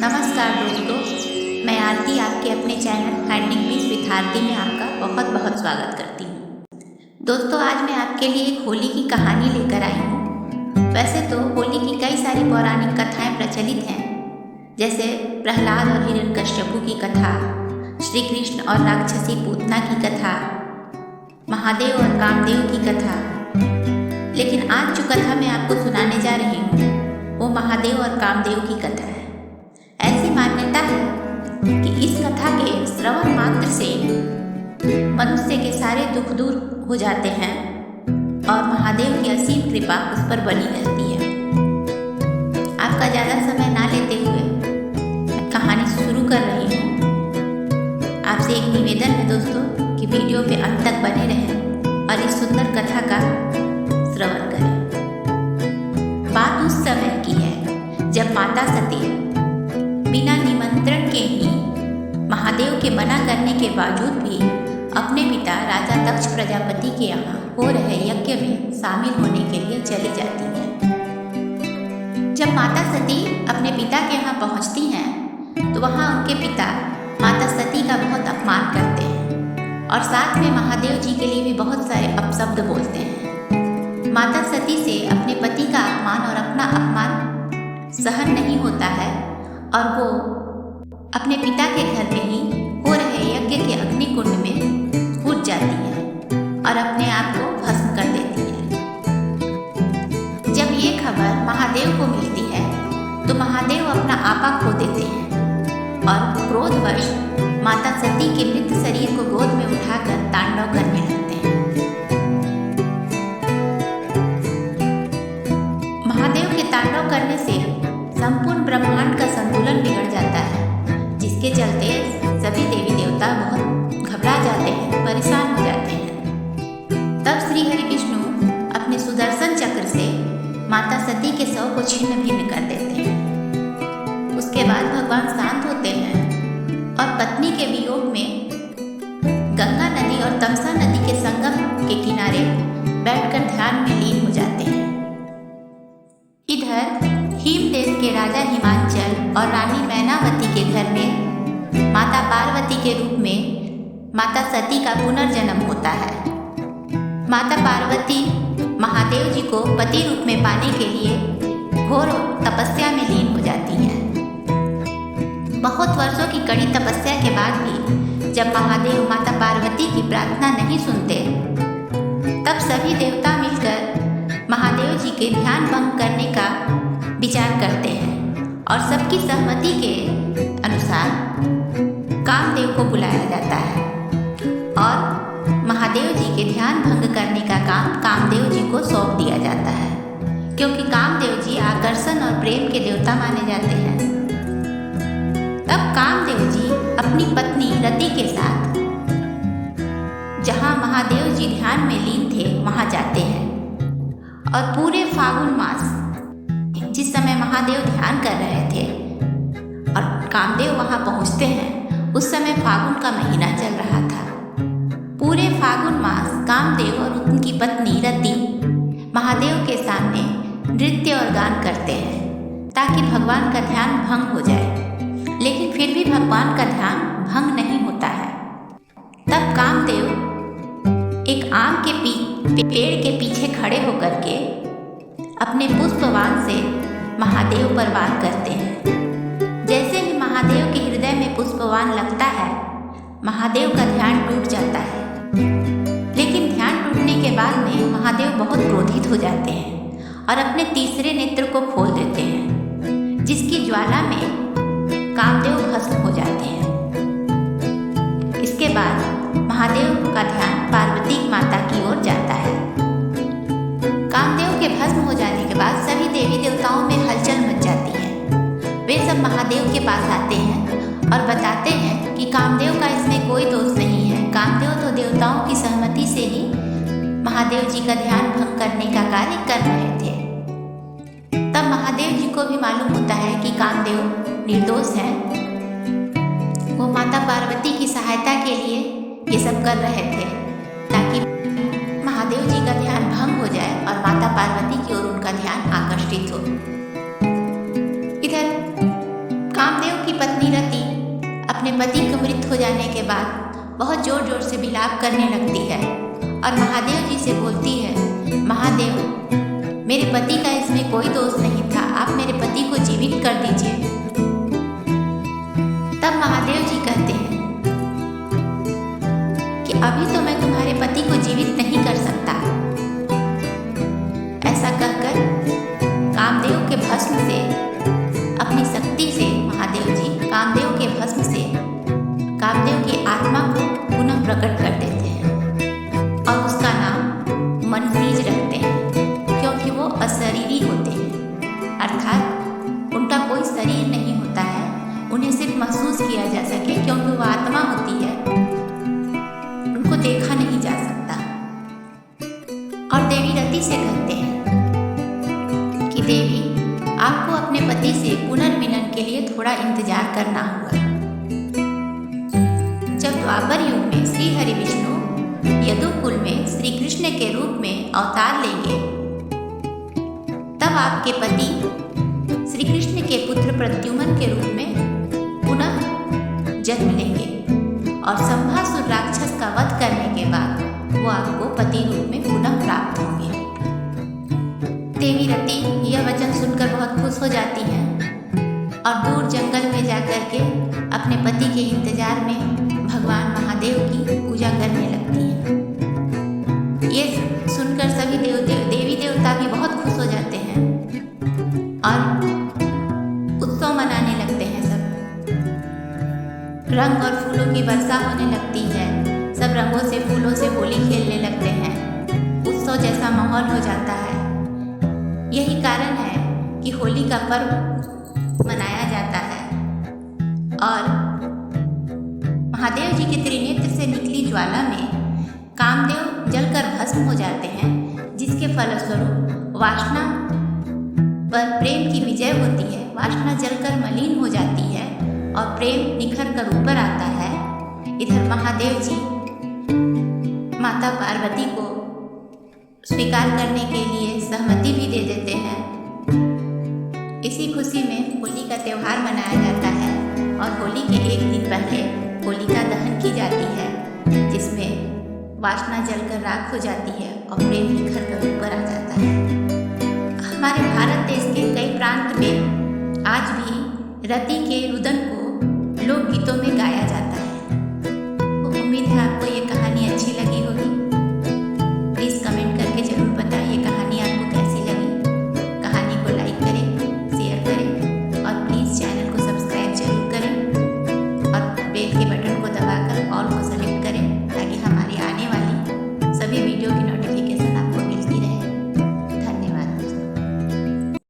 नमस्कार दोस्तों, मैं आरती आपके अपने चैनल फाइंडिंग पीस विद आरती में आपका बहुत बहुत स्वागत करती हूँ। दोस्तों, आज मैं आपके लिए एक होली की कहानी लेकर आई हूँ। वैसे तो होली की कई सारी पौराणिक कथाएं प्रचलित हैं, जैसे प्रहलाद और हिरण्यकश्यपु की कथा, श्री कृष्ण और राक्षसी पूतना की कथा, महादेव और कामदेव की कथा। लेकिन आज जो कथा मैं आपको सुनाने जा रही हूँ वो महादेव और कामदेव की कथा है। ऐसी मान्यता है कि इस कथा के श्रवण मात्र से मनुष्य के सारे दुख दूर हो जाते हैं और महादेव की असीम कृपा उस पर बनी रहती है। आपका ज़्यादा समय ना लेते हुए मैं कहानी शुरू कर रही हूँ। आपसे एक निवेदन है दोस्तों कि वीडियो पे अंत तक बने रहें और इस सुंदर कथा का श्रवण करें। बात उस समय की है जब माता सती बिना निमंत्रण के ही महादेव के मना करने के बावजूद भी अपने पिता राजा दक्ष प्रजापति के यहाँ हो रहे यज्ञ में शामिल होने के लिए चली जाती है। जब माता सती अपने पिता के यहाँ पहुँचती हैं तो वहाँ उनके पिता माता सती का बहुत अपमान करते हैं और साथ में महादेव जी के लिए भी बहुत सारे अपशब्द बोलते हैं। माता सती से अपने पति का अपमान और अपना अपमान सहन नहीं होता है और वो अपने पिता के घर में ही हो रहे यज्ञ के अग्निकुंड में कूद जाती है और अपने आप को भस्म कर देती है। जब ये खबर महादेव को मिलती है तो महादेव अपना आपा खो देते हैं और क्रोधवश माता सती के मृत शरीर को गोद में उठाकर तांडव करने लगते हैं। महादेव के तांडव करने से संपूर्ण ब्रह्मांड का संतुलन बिगड़ जाता है, जिसके चलते सभी देवी देवता बहुत घबरा जाते हैं, परेशान हो जाते हैं। तब श्री हरि विष्णु अपने सुदर्शन चक्र से माता सती के शव को छिन्न भिन्न कर देते हैं। उसके बाद भगवान शांत होते हैं और पत्नी के वियोग में गंगा नदी और तमसा नदी के संगम के किनारे बैठकर ध्यान में लीन हो जाते हैं। इधर हिम देश के राजा हिमांचल और रानी मैनावती के घर में माता पार्वती के रूप में माता सती का पुनर्जन्म होता है। माता पार्वती महादेव जी को पति रूप में पाने के लिए घोर तपस्या में लीन हो जाती हैं। बहुत वर्षों की कड़ी तपस्या के बाद भी जब महादेव माता पार्वती की प्रार्थना नहीं सुनते, तब सभी देवता मिलकर महादेव जी के ध्यान भंग करने का विचार करते हैं और सबकी सहमति के अनुसार कामदेव को बुलाया जाता है और महादेव जी के ध्यान भंग करने का काम कामदेव जी को सौंप दिया जाता है, क्योंकि कामदेव जी आकर्षण और प्रेम के देवता माने जाते हैं। तब कामदेव जी अपनी पत्नी रति के साथ जहाँ महादेव जी ध्यान में लीन थे वहाँ जाते हैं और पूरे फागुन मास, जिस समय महादेव ध्यान कर रहे थे और कामदेव वहाँ पहुँचते हैं, उस समय फागुन का महीना चल रहा था। पूरे फागुन मास कामदेव और उनकी पत्नी रति महादेव के सामने नृत्य और गान करते हैं ताकि भगवान का ध्यान भंग हो जाए, लेकिन फिर भी भगवान का ध्यान भंग नहीं होता है। तब कामदेव एक आम के पेड़ के पीछे खड़े होकर के अपने पुष्पवान से महादेव पर वार करते हैं। जैसे ही महादेव के हृदय में पुष्पवान लगता है, महादेव का ध्यान टूट जाता है। लेकिन ध्यान टूटने के बाद में महादेव बहुत क्रोधित हो जाते हैं और अपने तीसरे नेत्र को खोल देते हैं, जिसकी ज्वाला में कामदेव भस्म हो जाते हैं। इसके बाद महादेव का ध्यान पार्वती माता की ओर जाता है। कामदेव के भस्म हो जाने के बाद सभी देवी देवताओं में हलचल मच जाती है। वे सब महादेव के पास आते हैं और बताते हैं कि कामदेव का इसमें कोई दोष नहीं है। कामदेव तो देवताओं की सहमति से ही महादेव जी का ध्यान भंग करने का कार्य कर रहे थे। तब महादेव जी को भी मालूम होता है कि कामदेव निर्दोष हैं। वो माता पार्वती की सहायता के लिए ये सब कर रहे थे ताकि महादेव जी का ध्यान भंग हो जाए और माता पार्वती की ओर उनका ध्यान आकर्षित हो। इधर कामदेव की पत्नी रति अपने पति के मृत हो जाने के बाद बहुत जोर जोर से विलाप करने लगती है और महादेव जी से बोलती है, महादेव मेरे पति का इसमें कोई दोष नहीं था, आप मेरे पति को जीवित कर दीजिए। तब महादेव जी कहते हैं कि अभी तो मैं तुम्हारे पति को जीवित नहीं कर सकता। ऐसा कहकर कामदेव के भस्म से, अपनी शक्ति से महादेव जी कामदेव के भस्म से कामदेव की आत्मा को पुनः प्रकट कर देते हैं और उसका नाम मनसीज रखते हैं, क्योंकि वो अशरीरी होते हैं, अर्थात उनका कोई शरीर नहीं होता है, उन्हें सिर्फ महसूस किया जा सके, क्योंकि वो आत्मा होती है, उनको देखा नहीं जा सकता। और देवी रति से कहते हैं कि देवी आपको अपने पति से पुनर्मिलन के लिए थोड़ा इंतजार करना होगा। जब द्वापर युग में श्री हरि विष्णु यदुकुल में श्री कृष्ण के रूप में अवतार लेंगे, तब आपके पति श्री कृष्ण के पुत्र प्रद्युम्न के रूप में पुनः जन्म लेंगे और संभासुर राक्षस का वध करने के बाद वो आपको पति रूप में पुनः प्राप्त होंगे। देवी रति यह वचन सुनकर बहुत खुश हो जाती हैं और दूर जंगल में जाकर के अपने पति के इंतजार में भगवान महादेव की पूजा करने लगती हैं। ये सुनकर सभी देवी देवता भी बहुत खुश हो जाते हैं और उत्सव मनाने लगते हैं। सब रंग और फूलों की वर्षा होने लगती है, सब रंगों से फूलों से होली खेलने लगते हैं, उत्सव जैसा माहौल हो जाता है। यही कारण है कि होली का पर्व मनाया जाता है और महादेव जी के त्रिनेत्र से निकली ज्वाला में कामदेव जलकर भस्म हो जाते हैं, जिसके फलस्वरूप वासना पर प्रेम की विजय होती है। वासना जलकर मलिन हो जाती है और प्रेम निखर कर ऊपर आता है। इधर महादेव जी माता पार्वती को स्वीकार करने के लिए सहमति भी दे देते हैं। इसी खुशी में होली का त्यौहार मनाया जाता है और होली के एक दिन पहले होलिका दहन की जाती है, जिसमें वासना जलकर राख हो जाती है और प्रेम निखर कर ऊपर आ जाता है। हमारे भारत देश के कई प्रांत में आज भी रति के रुदन को लोकगीतों में गाया जाता है। तो उम्मीद है आपको ये